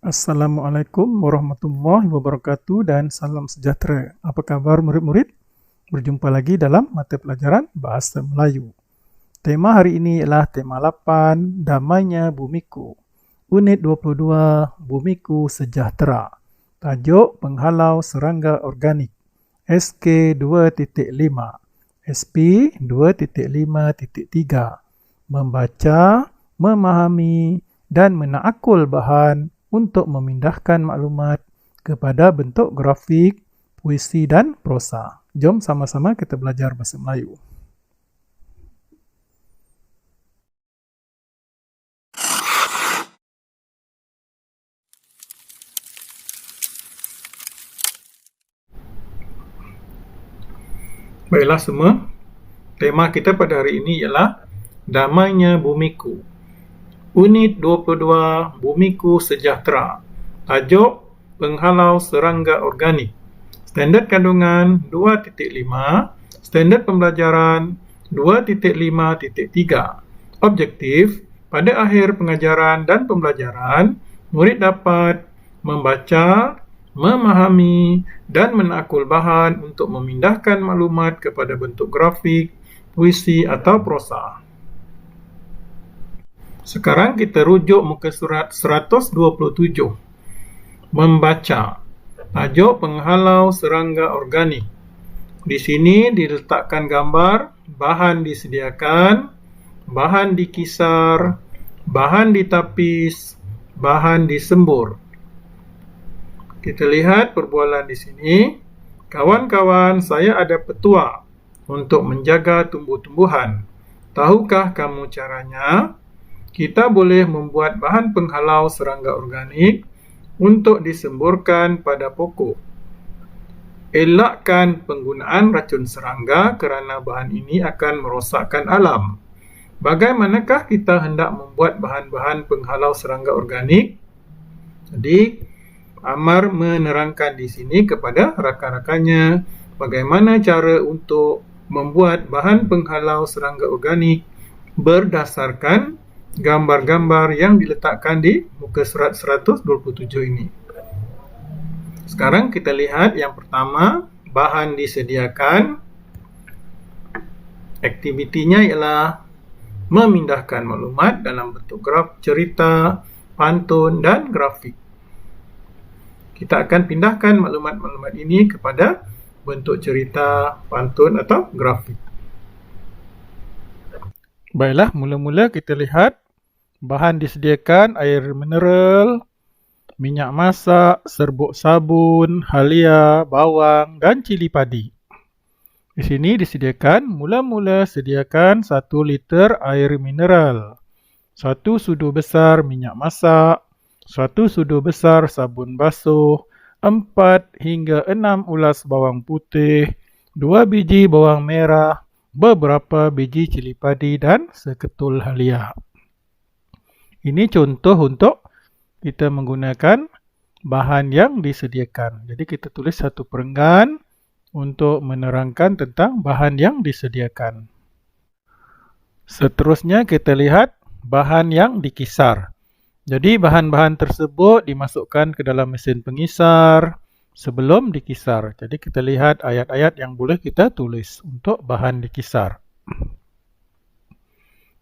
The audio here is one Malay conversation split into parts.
Assalamualaikum warahmatullahi wabarakatuh dan salam sejahtera. Apa kabar murid-murid? Berjumpa lagi dalam mata pelajaran Bahasa Melayu. Tema hari ini ialah tema 8, Damainya Bumiku. Unit 22, Bumiku Sejahtera. Tajuk Penghalau Serangga Organik. SK 2.5. SP 2.5.3. Membaca, memahami, dan menakul bahan untuk memindahkan maklumat kepada bentuk grafik, puisi dan prosa. Jom sama-sama kita belajar bahasa Melayu. Baiklah semua, tema kita pada hari ini ialah Damainya Bumiku. Unit 22, Bumiku Sejahtera. Tajuk Penghalau Serangga Organik. Standard kandungan 2.5, standard pembelajaran 2.5.3. Objektif, pada akhir pengajaran dan pembelajaran, murid dapat membaca, memahami, dan menakul bahan untuk memindahkan maklumat kepada bentuk grafik, puisi atau prosa. Sekarang kita rujuk muka surat 127. Membaca. Tajuk Penghalau Serangga Organik. Di sini diletakkan gambar, bahan disediakan, bahan dikisar, bahan ditapis, bahan disembur. Kita lihat perbualan di sini. Kawan-kawan, saya ada petua untuk menjaga tumbuh-tumbuhan. Tahukah kamu caranya? Kita boleh membuat bahan penghalau serangga organik untuk disemburkan pada pokok. Elakkan penggunaan racun serangga kerana bahan ini akan merosakkan alam. Bagaimanakah kita hendak membuat bahan-bahan penghalau serangga organik? Jadi, Amar menerangkan di sini kepada rakan-rakannya bagaimana cara untuk membuat bahan penghalau serangga organik berdasarkan gambar-gambar yang diletakkan di muka surat 127 ini. Sekarang kita lihat yang pertama, bahan disediakan. Aktivitinya ialah memindahkan maklumat dalam bentuk graf, cerita, pantun dan grafik. Kita akan pindahkan maklumat-maklumat ini kepada bentuk cerita, pantun atau grafik. Baiklah, mula-mula kita lihat bahan disediakan air mineral, minyak masak, serbuk sabun, halia, bawang dan cili padi. Di sini disediakan, mula-mula sediakan 1 liter air mineral, 1 sudu besar minyak masak, 1 sudu besar sabun basuh, 4 hingga 6 ulas bawang putih, 2 biji bawang merah, beberapa biji cili padi dan seketul halia. Ini contoh untuk kita menggunakan bahan yang disediakan. Jadi kita tulis satu perenggan untuk menerangkan tentang bahan yang disediakan. Seterusnya kita lihat bahan yang dikisar. Jadi bahan-bahan tersebut dimasukkan ke dalam mesin pengisar sebelum dikisar. Jadi kita lihat ayat-ayat yang boleh kita tulis untuk bahan dikisar.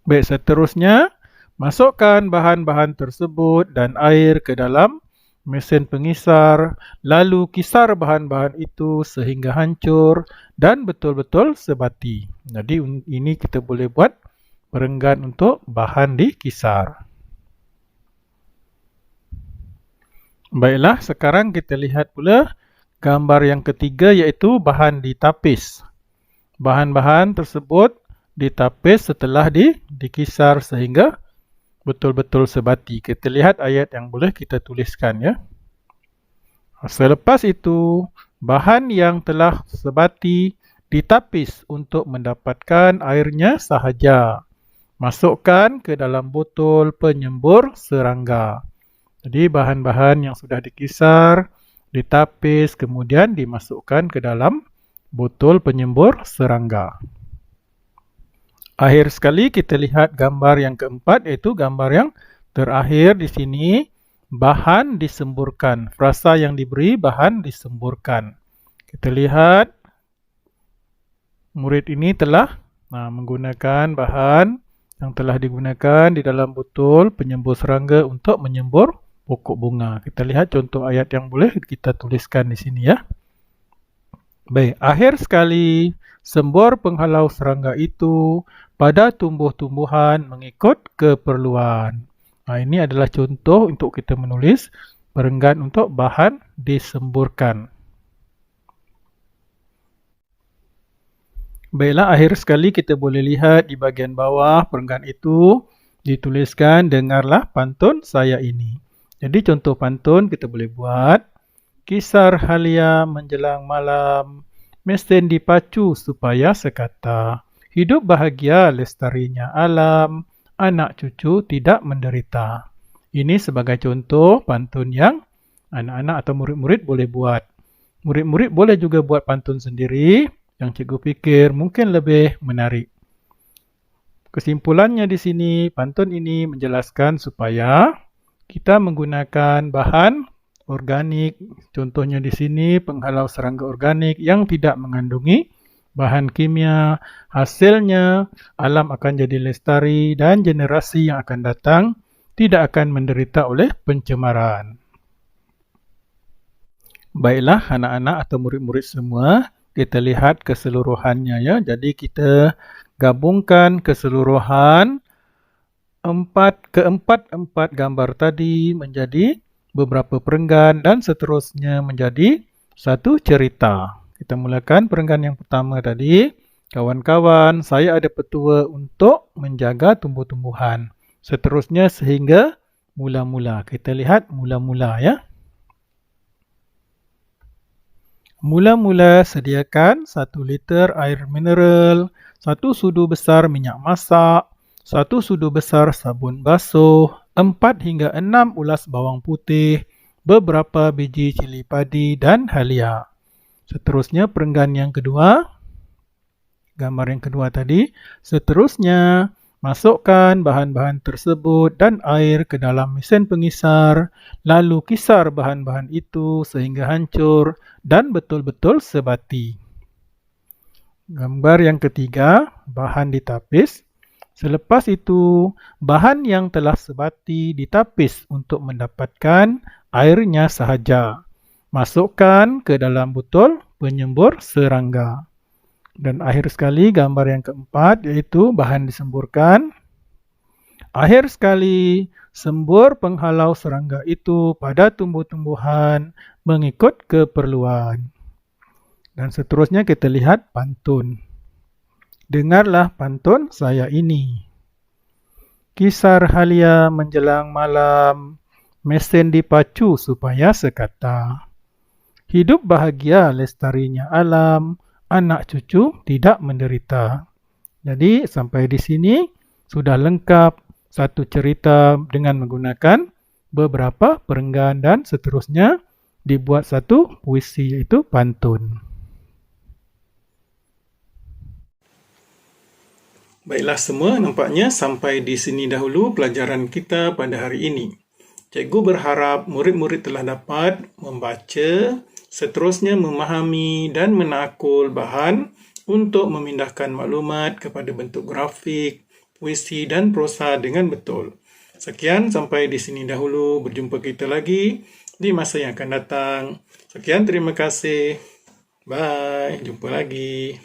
Baik, seterusnya masukkan bahan-bahan tersebut dan air ke dalam mesin pengisar, lalu kisar bahan-bahan itu sehingga hancur dan betul-betul sebati. Jadi ini kita boleh buat perenggan untuk bahan dikisar. Baiklah, sekarang kita lihat pula gambar yang ketiga iaitu bahan ditapis. Bahan-bahan tersebut ditapis setelah dikisar sehingga betul-betul sebati. Kita lihat ayat yang boleh kita tuliskan ya. Selepas itu, bahan yang telah sebati ditapis untuk mendapatkan airnya sahaja. Masukkan ke dalam botol penyembur serangga. Jadi bahan-bahan yang sudah dikisar, ditapis, kemudian dimasukkan ke dalam botol penyembur serangga. Akhir sekali kita lihat gambar yang keempat, iaitu gambar yang terakhir di sini. bahan disemburkan. Frasa yang diberi bahan disemburkan. Kita lihat murid ini telah menggunakan bahan yang telah digunakan di dalam botol penyembur serangga untuk menyembur pokok bunga. Kita lihat contoh ayat yang boleh kita tuliskan di sini ya. Baik, akhir sekali sembur penghalau serangga itu pada tumbuh-tumbuhan mengikut keperluan. Ini adalah contoh untuk kita menulis perenggan untuk bahan disemburkan. Baiklah, akhir sekali kita boleh lihat di bahagian bawah perenggan itu dituliskan dengarlah pantun saya ini. Jadi contoh pantun kita boleh buat. Kisar halia menjelang malam, mesin dipacu supaya sekata. Hidup bahagia lestarinya alam, anak cucu tidak menderita. Ini sebagai contoh pantun yang anak-anak atau murid-murid boleh buat. Murid-murid boleh juga buat pantun sendiri yang cikgu pikir mungkin lebih menarik. Kesimpulannya di sini, pantun ini menjelaskan supaya kita menggunakan bahan organik, contohnya di sini penghalau serangga organik yang tidak mengandungi bahan kimia. Hasilnya alam akan jadi lestari dan generasi yang akan datang tidak akan menderita oleh pencemaran. Baiklah anak-anak atau murid-murid semua, kita lihat keseluruhannya ya. Jadi kita gabungkan keseluruhan keempat gambar tadi menjadi beberapa perenggan dan seterusnya menjadi satu cerita. Kita mulakan perenggan yang pertama tadi. Kawan-kawan, saya ada petua untuk menjaga tumbuh-tumbuhan. Seterusnya sehingga mula-mula. Kita lihat mula-mula ya. Mula-mula sediakan 1 liter air mineral, 1 sudu besar minyak masak, 1 sudu besar sabun basuh, 4 hingga 6 ulas bawang putih, beberapa biji cili padi dan halia. Seterusnya perenggan yang kedua, gambar yang kedua tadi. Seterusnya, masukkan bahan-bahan tersebut dan air ke dalam mesin pengisar, lalu kisar bahan-bahan itu sehingga hancur dan betul-betul sebati. Gambar yang ketiga, bahan ditapis. Selepas itu, bahan yang telah sebati ditapis untuk mendapatkan airnya sahaja. Masukkan ke dalam botol penyembur serangga. Dan akhir sekali gambar yang keempat iaitu bahan disemburkan. Akhir sekali, sembur penghalau serangga itu pada tumbuh-tumbuhan mengikut keperluan. Dan seterusnya kita lihat pantun. Dengarlah pantun saya ini. Kisar halia menjelang malam, mesin dipacu supaya sekata. Hidup bahagia lestarinya alam, anak cucu tidak menderita. Jadi sampai di sini sudah lengkap satu cerita dengan menggunakan beberapa perenggan dan seterusnya dibuat satu puisi iaitu pantun. Baiklah semua, nampaknya sampai di sini dahulu pelajaran kita pada hari ini. Cikgu berharap murid-murid telah dapat membaca, seterusnya memahami dan menakul bahan untuk memindahkan maklumat kepada bentuk grafik, puisi dan prosa dengan betul. Sekian sampai di sini dahulu. Berjumpa kita lagi di masa yang akan datang. Sekian, terima kasih. Bye. Jumpa lagi.